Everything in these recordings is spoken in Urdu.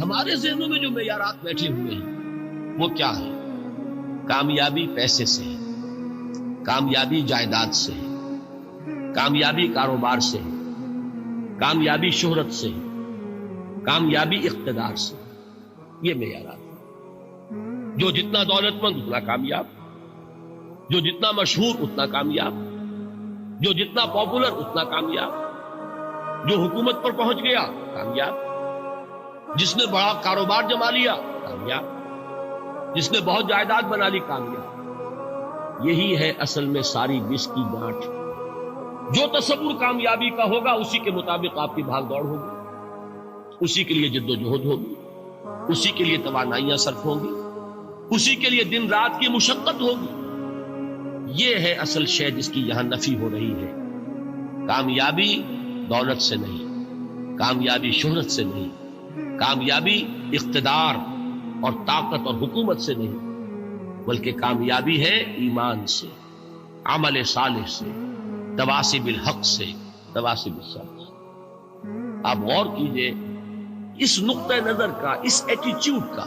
ہمارے ذہنوں میں جو معیارات بیٹھے ہوئے ہیں وہ کیا ہے؟ کامیابی پیسے سے ہے، کامیابی جائیداد سے ہے، کامیابی کاروبار سے ہے، کامیابی شہرت سے ہے، کامیابی اقتدار سے ہے۔ یہ معیارات ہیں۔ جو جتنا دولت مند اتنا کامیاب، جو جتنا مشہور اتنا کامیاب، جو جتنا پاپولر اتنا کامیاب، جو حکومت پر پہنچ گیا کامیاب، جس نے بڑا کاروبار جما لیا کامیاب، جس نے بہت جائیداد بنا لی کامیاب۔ یہی ہے اصل میں ساری بس کی گانٹھ۔ جو تصور کامیابی کا ہوگا اسی کے مطابق آپ کی بھاگ دوڑ ہوگی، اسی کے لیے جد و جہد ہوگی، اسی کے لیے توانائیاں صرف ہوں گی، اسی کے لیے دن رات کی مشقت ہوگی۔ یہ ہے اصل شے جس کی یہاں نفی ہو رہی ہے۔ کامیابی دولت سے نہیں، کامیابی شہرت سے نہیں، کامیابی اقتدار اور طاقت اور حکومت سے نہیں، بلکہ کامیابی ہے ایمان سے، عمل صالح سے، تواصی بالحق سے، تواصی بالصبر سے۔ آپ غور کیجئے اس نقطہ نظر کا، اس ایٹیچیوڈ کا،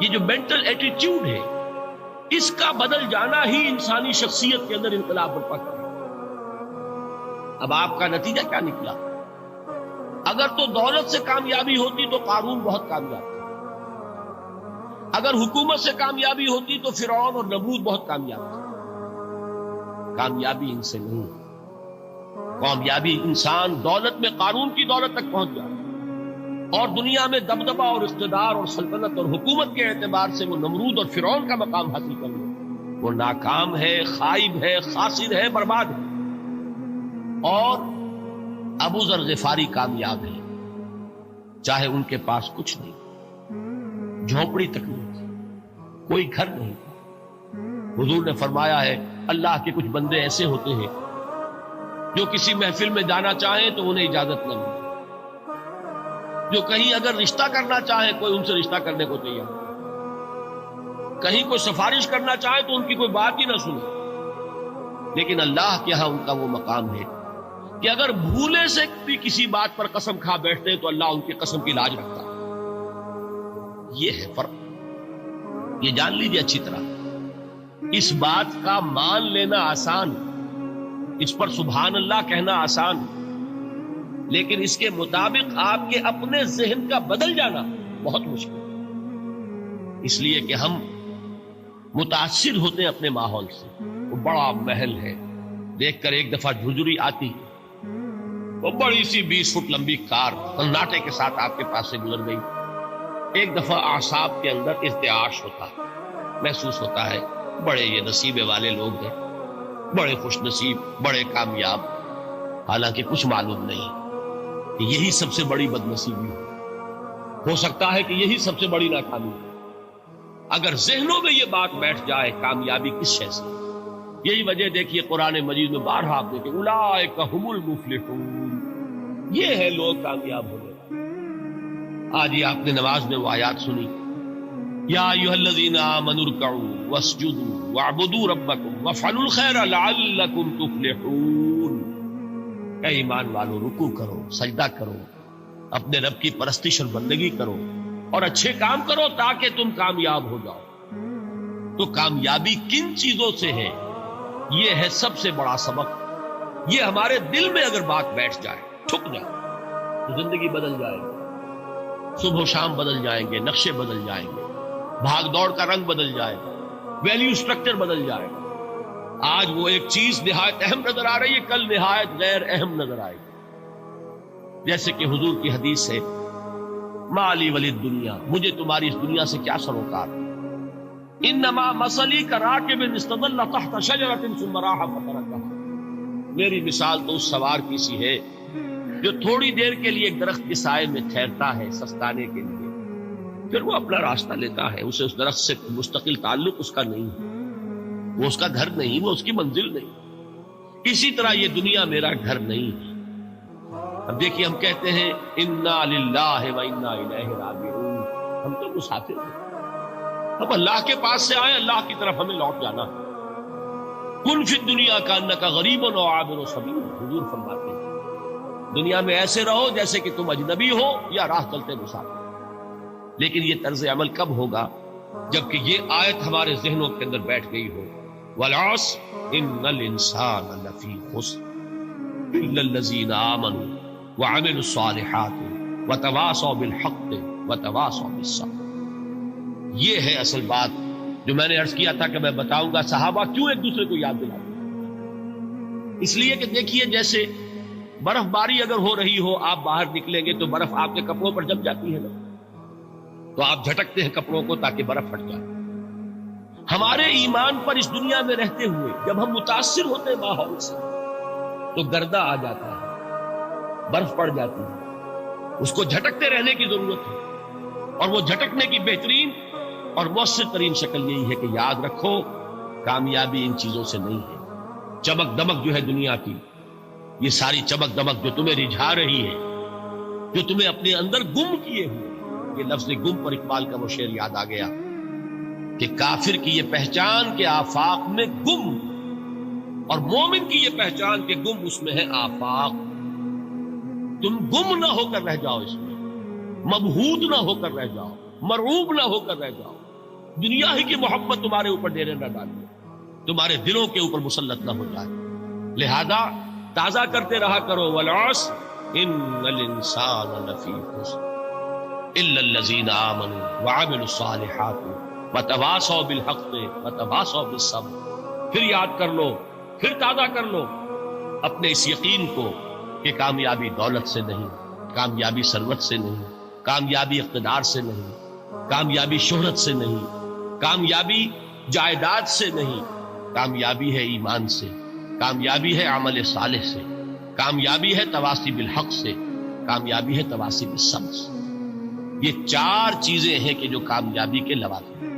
یہ جو مینٹل ایٹیچیوڈ ہے، اس کا بدل جانا ہی انسانی شخصیت کے اندر انقلاب برپا کرے۔ اب آپ کا نتیجہ کیا نکلا؟ اگر تو دولت سے کامیابی ہوتی تو قارون بہت کامیاب تھا، اگر حکومت سے کامیابی ہوتی تو فرعون اور نمرود بہت کامیاب تھا۔ کامیابی ان سے نہیں، کامیابی انسان دولت میں قارون کی دولت تک پہنچ جائے اور دنیا میں دبدبہ اور اقتدار اور سلطنت اور حکومت کے اعتبار سے وہ نمرود اور فرعون کا مقام حاصل کر لے، وہ ناکام ہے، خائب ہے، خاسر ہے، برباد ہے۔ اور ابو ذر غفاری کامیاب ہے، چاہے ان کے پاس کچھ نہیں، جھونپڑی تک نہیں تھی، کوئی گھر نہیں تھا۔ حضور نے فرمایا ہے اللہ کے کچھ بندے ایسے ہوتے ہیں جو کسی محفل میں جانا چاہیں تو انہیں اجازت نہ ملے، جو کہیں اگر رشتہ کرنا چاہیں کوئی ان سے رشتہ کرنے کو تیار نہیں، کہیں کوئی سفارش کرنا چاہے تو ان کی کوئی بات ہی نہ سنے۔ لیکن اللہ کے ہاں ان کا وہ مقام ہے کہ اگر بھولے سے بھی کسی بات پر قسم کھا بیٹھتے ہیں تو اللہ ان کی قسم کی لاج رکھتا ہے۔ یہ ہے فرق، یہ جان لیجیے اچھی طرح۔ اس بات کا مان لینا آسان، اس پر سبحان اللہ کہنا آسان، لیکن اس کے مطابق آپ کے اپنے ذہن کا بدل جانا بہت مشکل ہے۔ اس لیے کہ ہم متاثر ہوتے ہیں اپنے ماحول سے۔ وہ بڑا محل ہے، دیکھ کر ایک دفعہ جھجری آتی، وہ بڑی سی 20 فٹ لمبی کار سناٹے کے ساتھ آپ کے پاس سے گزر گئی، ایک دفعہ اعصاب کے اندر ارتعاش ہوتا، محسوس ہوتا ہے بڑے یہ نصیبے والے لوگ ہیں، بڑے خوش نصیب، بڑے کامیاب، حالانکہ کچھ معلوم نہیں کہ یہی سب سے بڑی بدنصیبی ہو سکتا ہے کہ یہی سب سے بڑی ناکامی ہے۔ اگر ذہنوں میں یہ بات بیٹھ جائے کامیابی کس شے سے، یہی وجہ دیکھیے قرآن مجید میں بارہا آپ دیکھیں اولئک ھم المفلحون، یہ ہے لوگ کامیاب ہونے والے۔ آج ہی آپ نے نماز میں وہ آیات سنی، یا ایھا الذین آمنوا ارکعوا واسجدوا واعبدوا ربکم وافعلوا الخیر لعلکم تفلحون۔ اے ایمان والو، رکوع کرو، سجدہ کرو، اپنے رب کی پرستش اور بندگی کرو اور اچھے کام کرو تاکہ تم کامیاب ہو جاؤ۔ تو کامیابی کن چیزوں سے ہے؟ یہ ہے سب سے بڑا سبق۔ یہ ہمارے دل میں اگر بات بیٹھ جائے، ٹھک جائے، تو زندگی بدل جائے گی، صبح و شام بدل جائیں گے، نقشے بدل جائیں گے، بھاگ دوڑ کا رنگ بدل جائے گا، ویلیو سٹرکچر بدل جائے گا۔ آج وہ ایک چیز نہایت اہم نظر آ رہی ہے، کل نہایت غیر اہم نظر آئے گی۔ جیسے کہ حضور کی حدیث ہے مالی ولی دنیا، مجھے تمہاری اس دنیا سے کیا سروکار، انما مثلی کراکب استظل تحت شجرۃ ثم راح فترکها، میری مثال تو اس سوار کی سی ہے جو تھوڑی دیر کے لیے ایک درخت کے سائے میں ٹھہرتا ہے سستانے کے لیے، پھر وہ اپنا راستہ لیتا ہے، اسے اس درخت سے مستقل تعلق اس کا نہیں ہے، وہ اس کا گھر نہیں، وہ اس کی منزل نہیں۔ اسی طرح یہ دنیا میرا گھر نہیں ہے۔ اب دیکھیے ہم کہتے ہیں انا للہ و انا الیہ راجعون، ہم تو مسافر ہیں، ہم اللہ کے پاس سے آئے، اللہ کی طرف ہمیں لوٹ جانا ہے۔ کن فی الدنیا کانک غریب و عابر سبیل، حضور فرماتے ہیں دنیا میں ایسے رہو جیسے کہ تم اجنبی ہو یا راہ چلتے مسافر۔ لیکن یہ طرز عمل کب ہوگا؟ جبکہ یہ آیت ہمارے ذہنوں کے اندر بیٹھ گئی ہو، وَالْعَصْرِ إِنَّ الْإِنسَانَ لَفِي خُسْرٍ إِلَّا الَّذِينَ آمَنُوا وَعَمِلُوا الصَّالِحَاتِ وَتَوَاصَوْا بِالْحَقِّ وَتَوَاصَوْا بِالصَّبْرِ۔ یہ ہے اصل بات جو میں نے عرض کیا تھا کہ میں بتاؤں گا صحابہ کیوں ایک دوسرے کو یاد دلاتے ہیں۔ اس لیے کہ دیکھیے جیسے برف باری اگر ہو رہی ہو، آپ باہر نکلیں گے تو برف آپ کے کپڑوں پر جم جاتی ہے نا، تو آپ جھٹکتے ہیں کپڑوں کو تاکہ برف ہٹ جائے۔ ہمارے ایمان پر اس دنیا میں رہتے ہوئے جب ہم متاثر ہوتے ہیں ماحول سے تو گردہ آ جاتا ہے، برف پڑ جاتی ہے، اس کو جھٹکتے رہنے کی ضرورت ہے۔ اور وہ جھٹکنے کی بہترین اور مؤثر ترین شکل یہی ہے کہ یاد رکھو کامیابی ان چیزوں سے نہیں ہے۔ چمک دمک جو ہے دنیا کی، یہ ساری چمک دمک جو تمہیں رجھا رہی ہے، جو تمہیں اپنے اندر گم کیے ہوئے، یہ لفظ گم پر اقبال کا وہ شعر یاد آ گیا کہ کافر کی یہ پہچان کے آفاق میں گم، اور مومن کی یہ پہچان کے گم اس میں ہے آفاق۔ تم گم نہ ہو کر رہ جاؤ، اس میں مبہوت نہ ہو کر رہ جاؤ، مرعوب نہ ہو کر رہ جاؤ، دنیا ہی کی محبت تمہارے اوپر ڈیرے نہ ڈالے، تمہارے دلوں کے اوپر مسلط نہ ہو جائے۔ لہذا تازہ کرتے رہا کرو، وَالْعَصْرِ إِنَّ الْإِنسَانَ لَفِي خُسْرٍ إِلَّا الَّذِينَ آمَنُوا وَعَمِلُوا الصَّالِحَاتِ وَتَوَاصَوْا بِالْحَقِّ وَتَوَاصَوْا بِالصَّبْرِ۔ پھر یاد کر لو، پھر تازہ کر لو اپنے اس یقین کو کہ کامیابی دولت سے نہیں، کامیابی ثروت سے نہیں، کامیابی اقتدار سے نہیں، کامیابی شہرت سے نہیں، کامیابی جائیداد سے نہیں، کامیابی ہے ایمان سے، کامیابی ہے عمل صالح سے، کامیابی ہے تواصی بالحق سے، کامیابی ہے تواصی بالصبر سے۔ یہ چار چیزیں ہیں کہ جو کامیابی کے لوازم ہیں۔